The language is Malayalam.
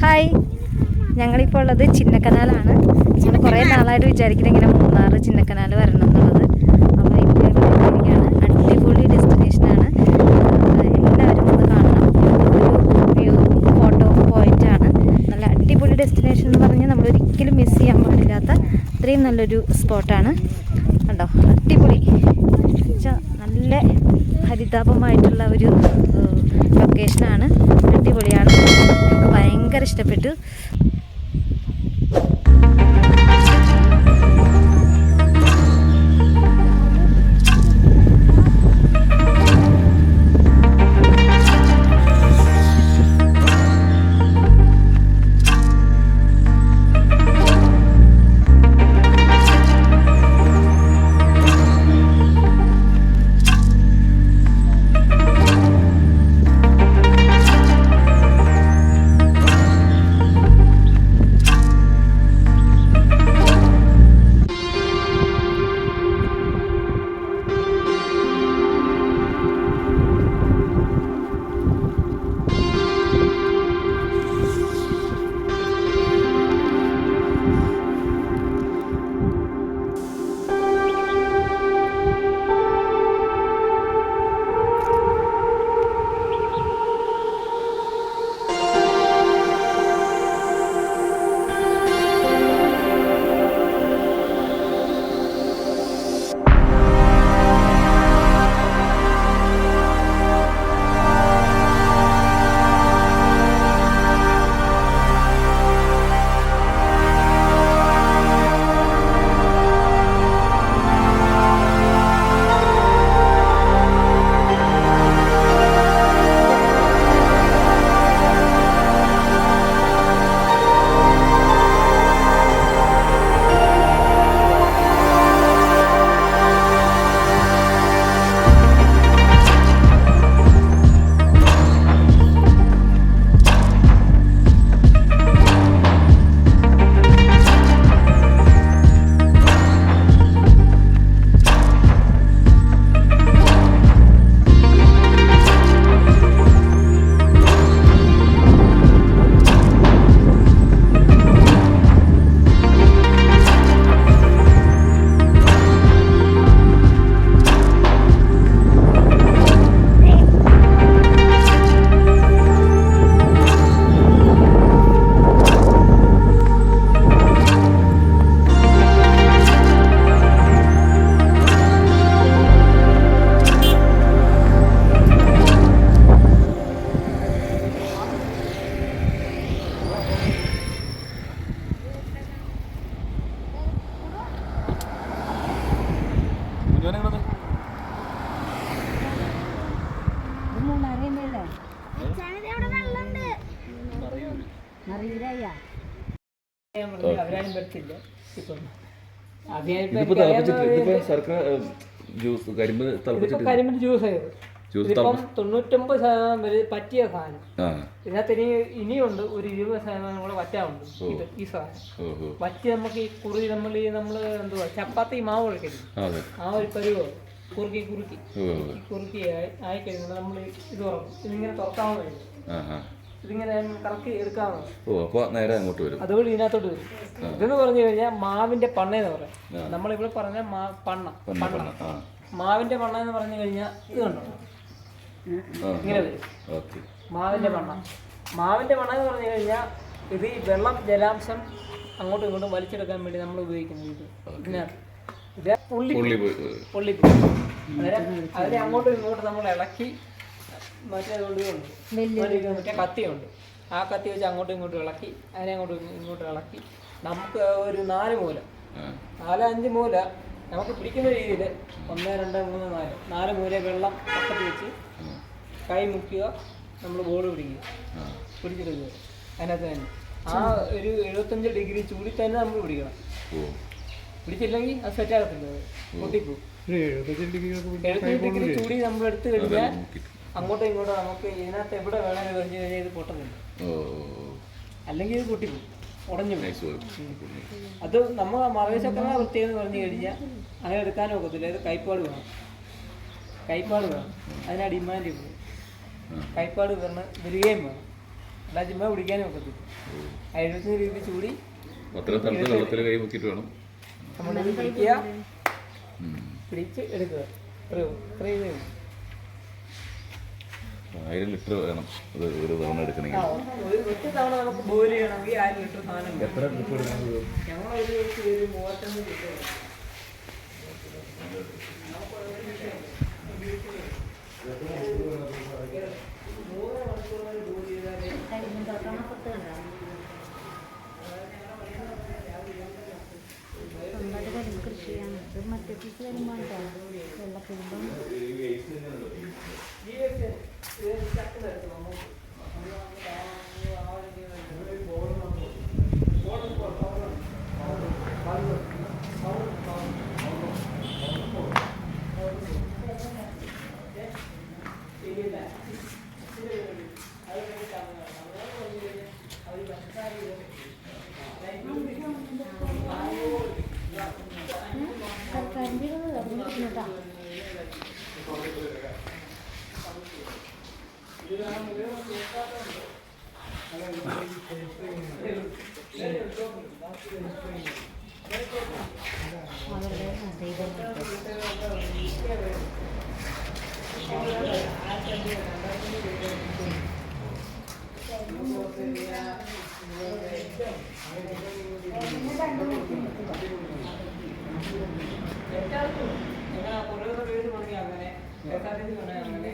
ഹായ്, ഞങ്ങളിപ്പോൾ ഉള്ളത് ചിന്നക്കനാലാണ്. ഞങ്ങൾ കുറേ നാളായിട്ട് വിചാരിക്കുന്നത് ഇങ്ങനെ മൂന്നാർ ചിന്നക്കനാൽ വരണം എന്നുള്ളത്. അപ്പോൾ ഇപ്പോൾ ഇവിടെയാണ്. അടിപൊളി ഡെസ്റ്റിനേഷനാണ്. എല്ലാവരും ഒന്ന് കാണണം. ഒരു വ്യൂ ഫോട്ടോ പോയിൻ്റാണ്. നല്ല അടിപൊളി ഡെസ്റ്റിനേഷൻ എന്ന് പറഞ്ഞാൽ നമ്മൾ ഒരിക്കലും മിസ് ചെയ്യാൻ പാടില്ലാത്ത അത്രയും നല്ലൊരു സ്പോട്ടാണ്. കണ്ടോ, അടിപൊളി നല്ല ഹരിതാപമായിട്ടുള്ള ഒരു ലൊക്കേഷനാണ്. അടിപൊളിയാണ്. എനിക്ക് ഭയങ്കര ഇഷ്ടപ്പെട്ടു. കരിമ്പിന്റെ ജ്യൂസ് ഇതിപ്പം 99% പറ്റിയ സാധനം. ഇതിനകത്ത് ഇനിയുണ്ട് ഒരു 20% കൂടെ വറ്റാറുണ്ട്. ഇത് ഈ സാധനം വറ്റി നമുക്ക് ഈ കുറി നമ്മൾ എന്തുവാ ചപ്പാത്തി മാവ് കഴിക്കരുത്. ആ ഒരു പരിവോ കുറുക്കി ആയിക്കഴിഞ്ഞാൽ നമ്മൾ ഇത് തുറക്കും. ഇതിങ്ങനെ തുറക്കാവുന്നതായിരുന്നു. ഇതിങ്ങനെ കറക്കി എടുക്കാവുന്നത്. അതുകൊണ്ട് ഇതിനകത്തോട്ട് വരും. ഇതെന്ന് പറഞ്ഞു കഴിഞ്ഞാൽ മാവിന്റെ പണ്ണെന്ന് പറയാം. നമ്മളിവിടെ പറഞ്ഞ പണ്ണ മാവിന്റെ പണ്ണ എന്ന് പറഞ്ഞു കഴിഞ്ഞാൽ ഇത് കണ്ടോ, ഇങ്ങനെ വരും മാവിന്റെ പണ്ണ എന്ന് പറഞ്ഞു കഴിഞ്ഞാൽ ഇത് ഈ വെള്ളം ജലാംശം അങ്ങോട്ടും ഇങ്ങോട്ടും വലിച്ചെടുക്കാൻ വേണ്ടി നമ്മൾ ഉപയോഗിക്കുന്നത്. ഇതിനകത്ത് ഇത് പൊള്ളി അന്നേരം അതിനെ അങ്ങോട്ടും ഇങ്ങോട്ടും നമ്മൾ ഇളക്കി മറ്റേ കത്തിയുണ്ട്. ആ കത്തി വെച്ച് അങ്ങോട്ടും ഇങ്ങോട്ടും ഇളക്കി അതിനെ ഇങ്ങോട്ടും ഇളക്കി നമുക്ക് ഒരു 4 മൂല 4-5 മൂല നമുക്ക് പിടിക്കുന്ന രീതിയിൽ 1 2 3 4 മൂല വെള്ളം പക്കത്ത് വെച്ച് കൈ മുക്കുക, നമ്മൾ ബോൾ പിടിച്ചെടുക്കുക. അതിനകത്ത് തന്നെ ആ ഒരു 75 ഡിഗ്രി ചൂടിൽ തന്നെ നമ്മൾ പിടിക്കണം. പിടിച്ചില്ലെങ്കിൽ അത് സെറ്റ് ആകത്തില്ല, പൊട്ടിപ്പോവും. 75 ഡിഗ്രി ചൂടി നമ്മൾ എടുത്തു കഴിഞ്ഞാൽ അങ്ങോട്ടും ഇങ്ങോട്ടും നമുക്ക് ഇതിനകത്ത് എവിടെ വേണമെങ്കിൽ വെച്ച് കഴിഞ്ഞാൽ ഇത് പൊട്ടുന്നില്ല, അല്ലെങ്കിൽ ഇത് പൊട്ടിപ്പോവും, ഉടഞ്ഞു പോകും. അത് നമ്മൾ മറവിശക്കണ പ്രത്യേകം എന്ന് പറഞ്ഞു കഴിഞ്ഞാൽ അങ്ങനെ എടുക്കാനും ഒക്കത്തില്ല. ഇത് കൈപ്പാട് വേണം. അതിനാ ഡിമാൻഡ്. കൈപ്പാട് വരികയും വേണം. അല്ല ചുമ്മാ പിടിക്കാനും ഒക്കത്തില്ല. 75 ഡിഗ്രി ചൂടി അത്ര തണുത്ത വെള്ളത്തിൽ കൈ മുക്കിയിട്ട് വേണം നമ്മളിത് പിടിക്കുക, പിടിച്ച് എടുക്കുക. ഇത്രയും 1000 ലിറ്റർ വേണം അത് ഒരു തവണ എടുക്കണമെങ്കിൽ. ഒറ്റ തവണ നമുക്ക് ബോയിൽ ചെയ്യണമെങ്കിൽ 1000 ലിറ്റർ സാധനം വേണം. എത്ര ട്രിപ്പ് എടുക്കുന്നത്? ഞങ്ങളൊരു 35 ലിറ്റർ കൃഷിയാണ്. ഇത് മറ്റേ പീസ് വരുമ്പോഴാണ് വെള്ളക്കുരുമ്പം. അങ്ങനെ